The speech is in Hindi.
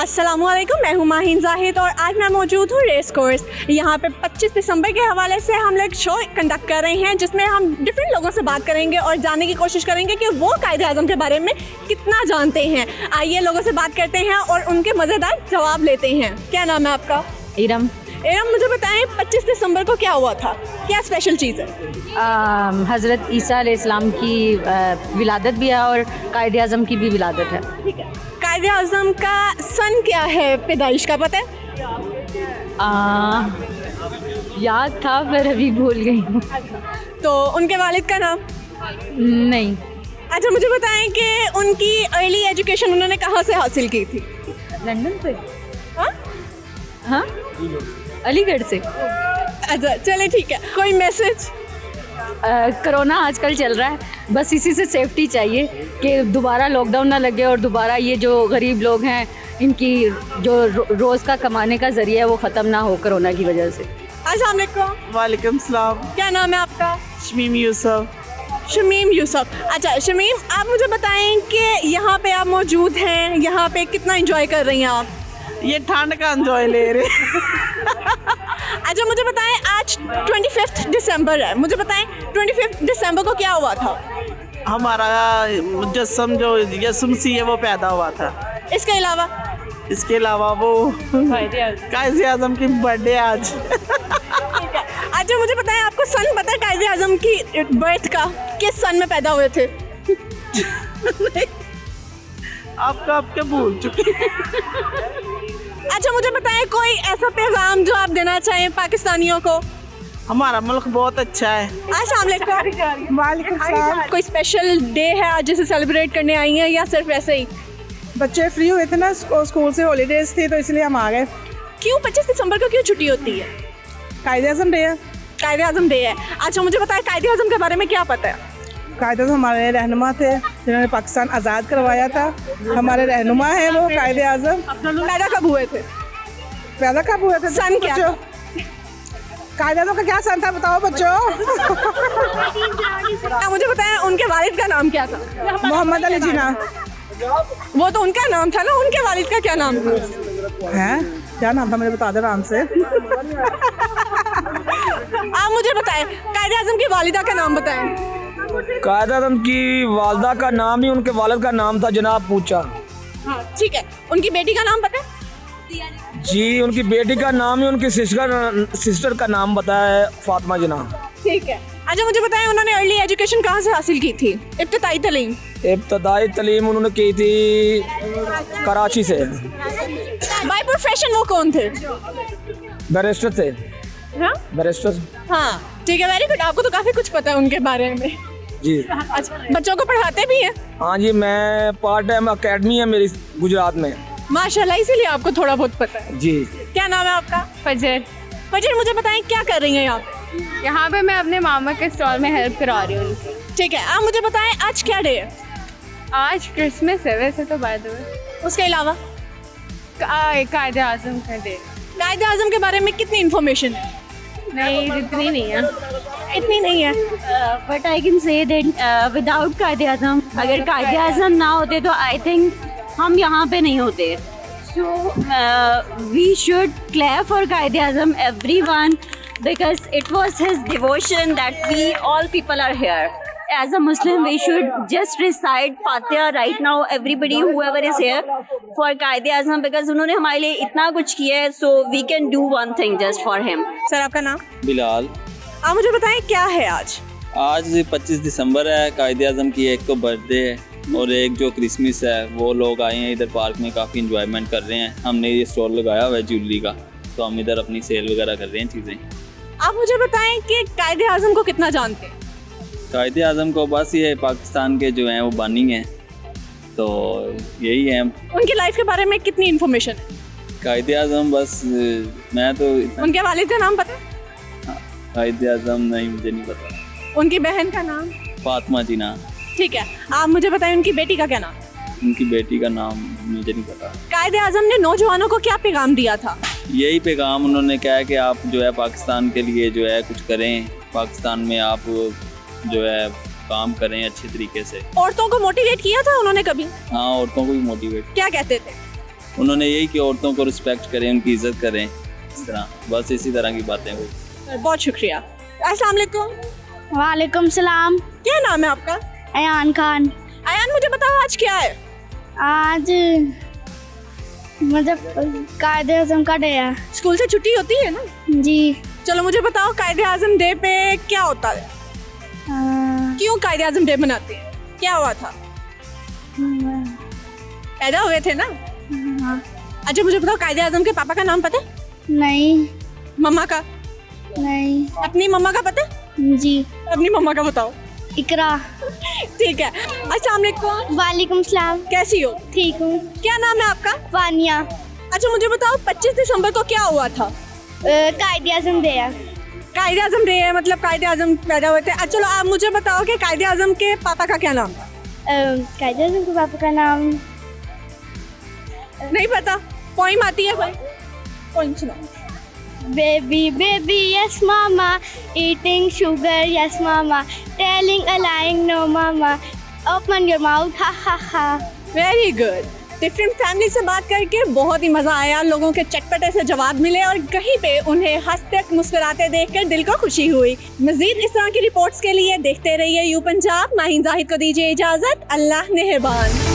अस्सलामुअलैकुम, मैं हूँ माहिन जाहिद और आज मैं मौजूद हूँ रेस कोर्स। यहाँ पे 25 दिसंबर के हवाले से हम लोग शो कंडक्ट कर रहे हैं जिसमें हम डिफरेंट लोगों से बात करेंगे और जानने की कोशिश करेंगे कि वो कायदे-ए-आज़म के बारे में कितना जानते हैं। आइए लोगों से बात करते हैं और उनके मज़ेदार जवाब लेते हैं। क्या नाम है आपका? इरम। इरम, मुझे बताएं 25 दिसंबर को क्या हुआ था, क्या स्पेशल चीज़ है? हज़रत ईसा अलैहिस्सलाम की विलादत भी है और कायदे-ए-आज़म की भी विलादत है। ठीक है, कायदे-ए-आज़म का सन क्या है, पैदाइश का पता है? याद था पर अभी भूल गई हूँ। तो उनके वालिद का नाम? नहीं। अच्छा, मुझे बताएं कि उनकी अर्ली एजुकेशन उन्होंने कहाँ से हासिल की थी? लंदन से। हाँ हाँ, अलीगढ़ से। अच्छा चले ठीक है, कोई मैसेज? कोरोना आजकल चल रहा है, बस इसी से सेफ्टी चाहिए कि दोबारा लॉकडाउन ना लगे और दोबारा ये जो गरीब लोग हैं इनकी जो रोज़ का कमाने का ज़रिया है वो ख़त्म ना हो कोरोना की वजह से। अस्सलाम वालेकुम। वालेकुम सलाम। क्या नाम है आपका? शमीम यूसुफ। शमीम यूसुफ। अच्छा शमीम, आप मुझे बताएं कि यहाँ पे आप मौजूद हैं, यहाँ पे कितना एंजॉय कर रही हैं आप? ये ठंड का एंजॉय ले रहे। अच्छा मुझे बताएं, आज 25 दिसंबर है, मुझे बताएं 25 दिसंबर को क्या हुआ था? हमारा मुजस्सम जो यसुम मसीह है वो पैदा हुआ था। इसके अलावा? इसके अलावा वो कायदे-ए-आज़म की बर्थडे आज। अच्छा मुझे बताएं, आपको सन पता है कायदे-ए-आज़म की बर्थ का, किस सन में पैदा हुए थे? आपका भूल चुके। अच्छा मुझे बताएं, कोई ऐसा पैगाम जो आप देना चाहें पाकिस्तानियों को? हमारा मुल्क बहुत अच्छा है। अस्सलाम वालेकुम। वालेकुम सलाम। कोई स्पेशल डे है आज जिसे सेलिब्रेट करने आई हैं या सिर्फ ऐसे ही? बच्चे फ्री हुए थे ना, स्कूल से हॉलीडेज थी तो इसलिए हम आ गए। क्यों 25 दिसंबर को क्यों छुट्टी होती है? कायदे-ए-आज़म डे है। कायदे-ए-आज़म डे है। अच्छा मुझे बताएं, कायदे-ए-आज़म के बारे में क्या पता है? कायदे-ए-आज़म हमारे रहनुमा थे जिन्होंने पाकिस्तान आज़ाद करवाया था। हमारे रहनुमा हैं वो कायदे-ए-आज़म। पैदा कब हुए थे? पैदा कब हुए थे? सन क्या था? कायदे-ए-आज़म का क्या सन था बताओ बच्चों। मुझे बताएं, उनके वालिद का नाम क्या था? मोहम्मद अली जिन्ना। वो तो उनका नाम था ना, उनके वालिद का क्या नाम था? हैं क्या नाम था, मुझे बता दे आराम से। आप मुझे बताएं, कायदे-ए-आज़म की वालिदा का नाम बताएं। कायदे-ए-आज़म की वालदा का नाम ही उनके वालिद का नाम था जनाब पूछा। हाँ ठीक है, उनकी बेटी का नाम पता है? जी, उनकी बेटी का नाम ही उनकी सिस्टर का नाम बताया है, फातिमा जिना। ठीक है। अच्छा मुझे बताएं, उन्होंने अर्ली एजुकेशन कहाँ से हासिल की थी, इब्तिदाई तालीम? इब्तदाई तालीम उन्होंने की थी कराची से। बाय प्रोफेशन वो कौन थे? बैरिस्टर थे। हाँ बैरिस्टर। हाँ ठीक है, वेरी गुड। आपको तो काफ़ी कुछ पता है उनके बारे में। जी। अच्छा, बच्चों को पढ़ाते भी हैं? हाँ जी, मैं पार्ट टाइम अकेडमी है मेरी गुजरात में। माशाल्लाह, इसीलिए आपको थोड़ा बहुत पता है। जी। क्या नाम है आपका? फजर। फजर, मुझे बताएं क्या कर रही हैं आप? यहाँ पे मैं अपने मामा के स्टॉल में हेल्प करा रही हूँ। ठीक है, आप मुझे बताएं आज क्या डे है? आज क्रिसमस है वैसे तो, बाय द वे। उसके अलावा कायदे-ए-आज़म का डे। कायदे-ए-आज़म के बारे में कितनी इन्फॉर्मेशन है? नहीं, इतनी नहीं है। इतनी नहीं है। But I can say that without Quaid-e-Azam, अगर कायदे-ए-आज़म ना होते तो आई थिंक हम यहाँ पे नहीं होते। So we should clap for Quaid-e-Azam everyone because it was his devotion that we all people are here. As a Muslim, we should just recite Fatiha right now, everybody, whoever is here, for Qaid-e-Azam, because उन्होंने हमारे लिए इतना कुछ किया है, so we can do one thing just for him. Sir आपका नाम? बिलाल। आप मुझे बताएं क्या है आज? आज 25 दिसंबर है, कायदे-ए-आज़म की एक तो बर्थडे है और एक जो क्रिसमस है। वो लोग आए हैं इधर पार्क में, काफ़ी इंजॉयमेंट कर रहे हैं। हमने ये स्टॉल लगाया हुआ है ज्वेलरी का, तो हम इधर अपनी सेल वगैरह कर रहे हैं चीज़ें। आप मुझे बताएं कि कायदे-ए-आज़म को कितना जानते हैं? कायदे-ए-आज़म को बस ये पाकिस्तान के जो हैं वो बानी हैं, तो यही है। उनकी लाइफ के बारे में कितनी इन्फॉर्मेशन है? कायदे-ए-आज़म बस मैं तो उनके वालिद का नाम पता है? कायदे-ए-आज़म नहीं, मुझे नहीं पता। उनकी बहन का नाम? फातिमा जिना। ठीक है, आप मुझे बताएं उनकी बेटी का क्या नाम? उनकी बेटी का नाम मुझे नहीं पता। कायदे-ए-आज़म ने नौजवानों को क्या पैगाम दिया था? यही पैगाम उन्होंने कहा है कि आप जो है पाकिस्तान के लिए जो है कुछ करें, पाकिस्तान में आप जो है काम करें अच्छे तरीके से। औरतों को मोटिवेट किया था उन्होंने कभी? हाँ, औरतों को भी मोटिवेट। क्या कहते थे? उन्होंने यही कि औरतों को रिस्पेक्ट करें, उनकी इज्जत करें, इस तरह बस इसी तरह की बातें हुई। बहुत शुक्रिया। अस्सलाम वालेकुम। वालेकुम सलाम। क्या नाम है आपका? अयान खान। अयान, मुझे बताओ आज क्या है? आज मतलब कायदे आज़म का डे है। स्कूल से छुट्टी होती है ना? जी। चलो मुझे बताओ कायदे आज़म डे पे क्या होता है? क्यों कायदे आज़म डे मनाते हैं? क्या हुआ था? पैदा हुए थे ना? हाँ। अच्छा मुझे बताओ कायदे आज़म के पापा का नाम पता है? नहीं। मम्मा का? नहीं। अपनी मम्मा का पता है? जी। अपनी मम्मा का बताओ। इकरा। ठीक है। अस्सलाम वालेकुम। वालेकुम सलाम। कैसी हो? ठीक हूँ। क्या नाम है आपका? वानिया। अच्छा मुझे बताओ 25 दिसंबर को क्या हुआ था? कायदे आज़म डे है। कायदे आज़म डे है, मतलब कायदे आज़म पैदा हुए थे। अच्छा चलो आप मुझे बताओ कि कायदे आज़म के पापा का क्या नाम था? कायदे आज़म के पापा का नाम नहीं पता? पोइम आती है भाई? पोइम सुनाओ। Baby, baby, yes mama, eating sugar, yes mama, telling a lying, no mama, open your mouth, ha ha ha. Very good. Different family से बात करके बहुत ही मज़ा आया, लोगों के चटपटे से जवाब मिले और कहीं पे उन्हें हंसते मुस्कुराते देखकर दिल को खुशी हुई। मज़ीद इस तरह की रिपोर्ट्स के लिए देखते रहिए यू पंजाब। माहिन जाहिद को दीजिए इजाज़त। अल्लाह नेहबान।